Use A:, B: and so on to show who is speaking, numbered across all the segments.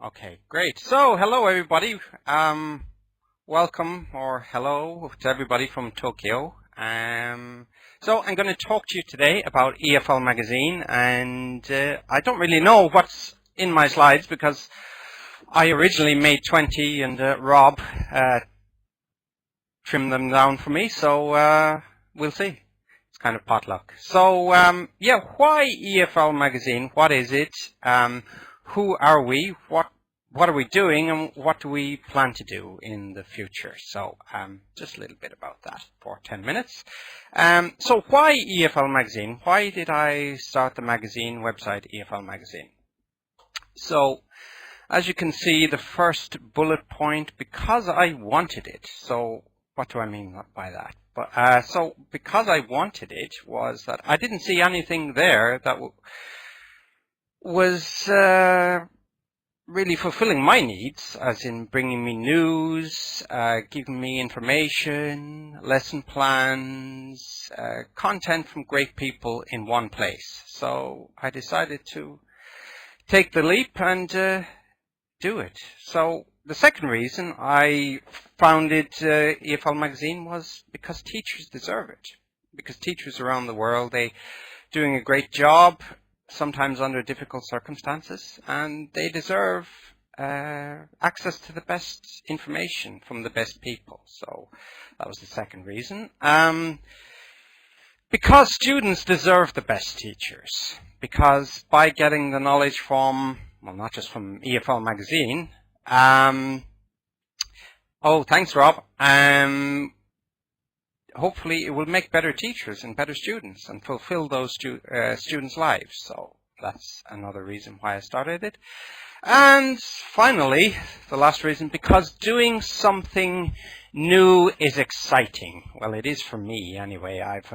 A: Okay, great. So, hello everybody. Welcome or hello to everybody from Tokyo. So I'm going to talk to you today about EFL Magazine, and I don't really know what's in my slides because I originally made 20 and Rob trimmed them down for me, so we'll see. It's kind of potluck. So, yeah, why EFL Magazine? What is it? Who are we? What are we doing, and what do we plan to do in the future? So, just a little bit about that for 10 minutes. So why EFL Magazine? Why did I start the magazine website, EFL Magazine? So, as you can see, the first bullet point, because I wanted it. So, what do I mean by that? But so, because I wanted it, was that I didn't see anything there that was really fulfilling my needs, as in bringing me news, giving me information, lesson plans, content from great people in one place. So I decided to take the leap and do it. So the second reason I founded EFL Magazine was because teachers deserve it. Because teachers around the world, they're doing a great job, sometimes under difficult circumstances, and they deserve access to the best information from the best people. So that was the second reason. Because students deserve the best teachers. Because by getting the knowledge from, well, not just from EFL Magazine, oh, thanks, Rob. Hopefully it will make better teachers and better students and fulfill those students' lives. So that's another reason why I started it. And finally, the last reason, because doing something new is exciting. Well, it is for me anyway. I've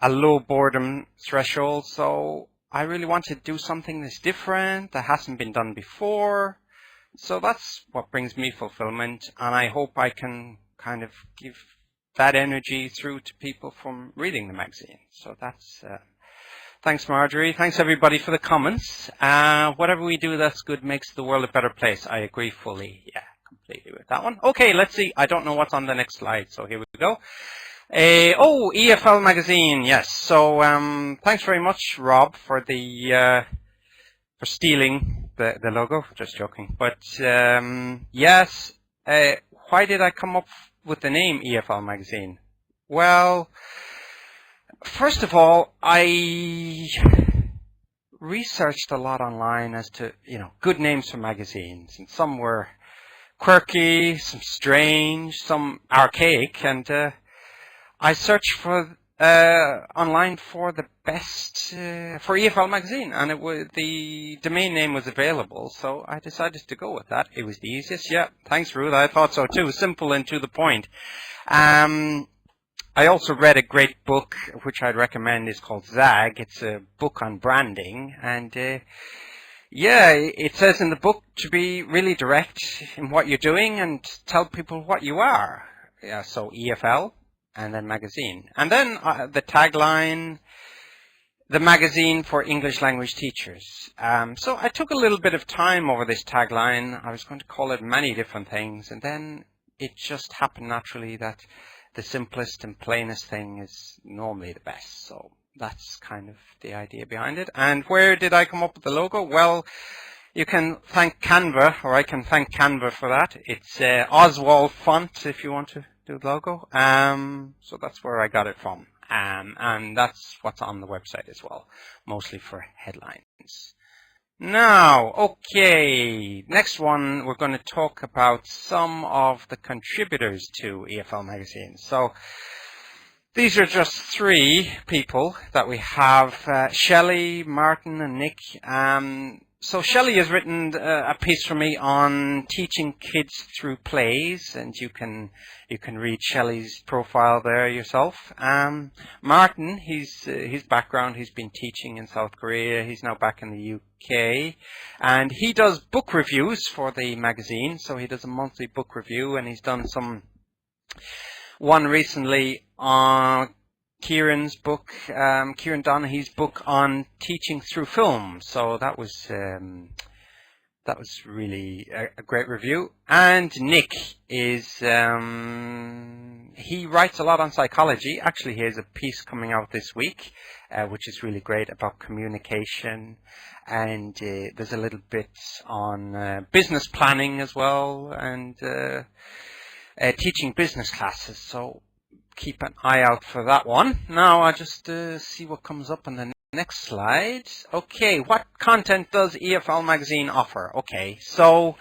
A: a low boredom threshold, so I really want to do something that's different, that hasn't been done before. So that's what brings me fulfillment, and I hope I can kind of give that energy through to people from reading the magazine. So that's, thanks Marjorie, thanks everybody for the comments. Whatever we do that's good makes the world a better place. I agree fully, yeah, completely with that one. Okay, let's see, I don't know what's on the next slide, so here we go. Oh, EFL Magazine, yes. So thanks very much, Rob, for the for stealing the logo. Just joking. But yes, why did I come up with the name EFL Magazine? Well, first of all, I researched a lot online as to, good names for magazines, and some were quirky, some strange, some archaic, and I searched for online for the best for EFL Magazine, and the domain name was available, so I decided to go with that. It was the easiest. Yeah, thanks, Ruth. I thought so too. Simple and to the point. I also read a great book which I'd recommend. Is called Zag. It's a book on branding, and yeah, it says in the book to be really direct in what you're doing and tell people what you are. Yeah, so EFL. And then magazine. And then the tagline, the magazine for English language teachers. So I took a little bit of time over this tagline. I was going to call it many different things, and then it just happened naturally that the simplest and plainest thing is normally the best. So that's kind of the idea behind it. And where did I come up with the logo? Well, you can thank Canva, or I can thank Canva for that. It's Oswald font if you want to do the logo. So that's where I got it from. And that's what's on the website as well, mostly for headlines. Now, okay, next one, we're going to talk about some of the contributors to EFL Magazine. So these are just three people that we have, Shelley, Martin, and Nick. So Shelley has written a piece for me on teaching kids through plays, and you can read Shelley's profile there yourself. Martin, his background, he's been teaching in South Korea. He's now back in the UK, and he does book reviews for the magazine. So he does a monthly book review, and he's done one recently on Kieran's book, Kieran Donaghy's book on teaching through film. So that was that was really a great review. And Nick is, he writes a lot on psychology. Actually, he has a piece coming out this week, which is really great about communication. And there's a little bit on business planning as well, and teaching business classes. So keep an eye out for that one. Now I'll just see what comes up on the next slide. Okay, what content does EFL Magazine offer? Okay, so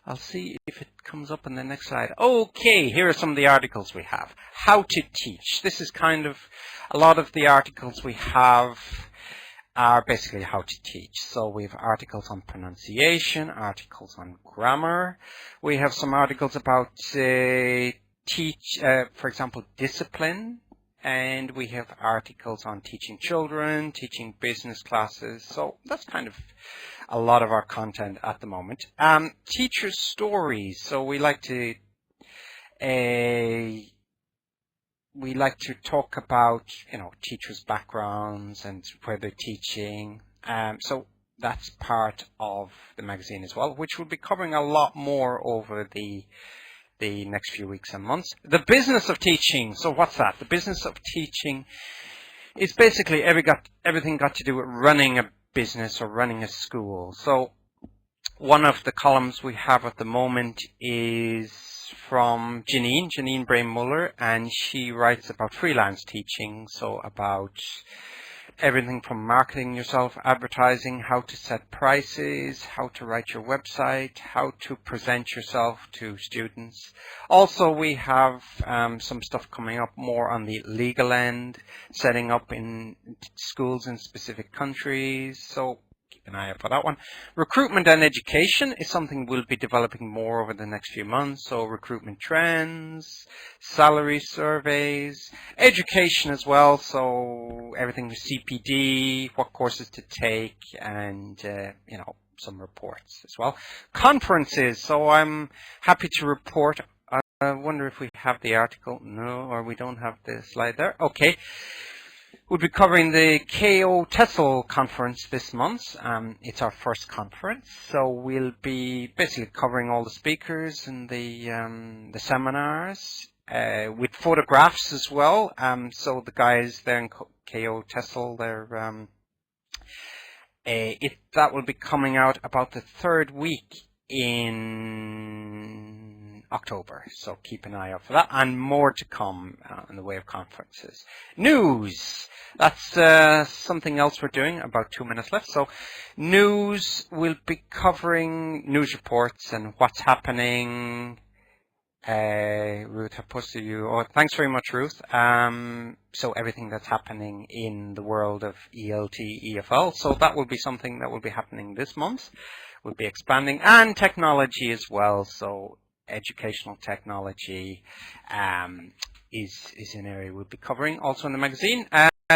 A: I'll see if it comes up on the next slide. Okay, here are some of the articles we have. How to teach. This is kind of, a lot of the articles we have are basically how to teach. So we have articles on pronunciation, articles on grammar. We have some articles about for example, discipline. And we have articles on teaching children, teaching business classes. So that's kind of a lot of our content at the moment. Teacher stories. So we like to talk about, teachers' backgrounds and where they're teaching. So that's part of the magazine as well, which we'll be covering a lot more over the next few weeks and months. The business of teaching. So what's that? The business of teaching is basically everything got to do with running a business or running a school. So one of the columns we have at the moment is from Janine Bray-Muller, and she writes about freelance teaching. So about everything from marketing yourself, advertising, how to set prices, how to write your website, how to present yourself to students. Also, we have some stuff coming up more on the legal end, setting up in schools in specific countries. So keep an eye out for that one. Recruitment and education is something we'll be developing more over the next few months. So recruitment trends, salary surveys, education as well. So everything with CPD, what courses to take, and some reports as well. Conferences. So I'm happy to report. I wonder if we have the article. No, or we don't have the slide there. Okay. We'll be covering the KO TESOL conference this month. It's our first conference, so we'll be basically covering all the speakers and the seminars with photographs as well. So the guys there in KO TESOL, that will be coming out about the third week in October, so keep an eye out for that, and more to come in the way of conferences. News, that's something else we're doing. About 2 minutes left. So news, we'll be covering news reports and what's happening. Ruth, I posted you. Oh, thanks very much, Ruth. So everything that's happening in the world of ELT, EFL. So that will be something that will be happening this month. We'll be expanding, and technology as well. So educational technology is an area we'll be covering also in the magazine.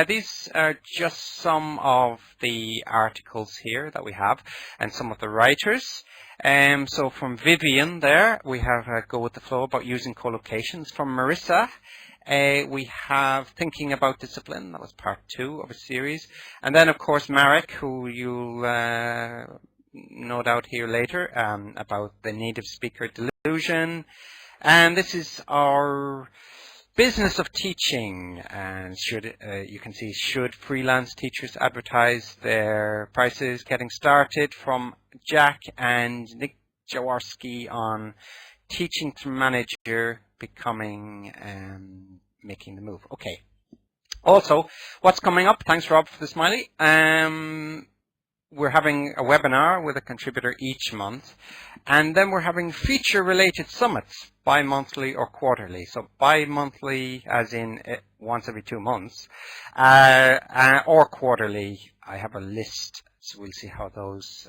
A: These are just some of the articles here that we have, and some of the writers. So from Vivian there, we have Go With The Flow about using co-locations. From Marissa, we have Thinking About Discipline. That was part 2 of a series. And then, of course, Marek, who you'll no doubt hear later, about the native speaker delusion. And this is our business of teaching. And you can see, should freelance teachers advertise their prices? Getting started, from Jack and Nick Jaworski on teaching to manager, becoming making the move. Okay. Also, what's coming up? Thanks, Rob, for the smiley. We're having a webinar with a contributor each month, and then we're having feature-related summits, bi-monthly or quarterly. So bi-monthly as in once every 2 months, or quarterly. I have a list, so we'll see how those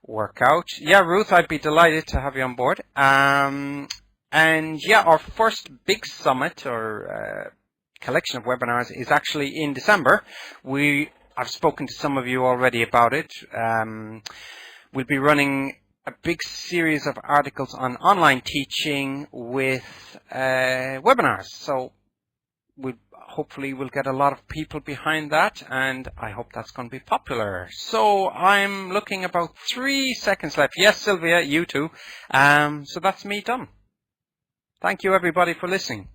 A: work out. Yeah, Ruth, I'd be delighted to have you on board. And yeah, our first big summit or collection of webinars is actually in December. I've spoken to some of you already about it. We'll be running a big series of articles on online teaching with webinars. So we'll hopefully we'll get a lot of people behind that, and I hope that's going to be popular. So I'm looking about 3 seconds left. Yes, Sylvia, you too. So that's me done. Thank you everybody for listening.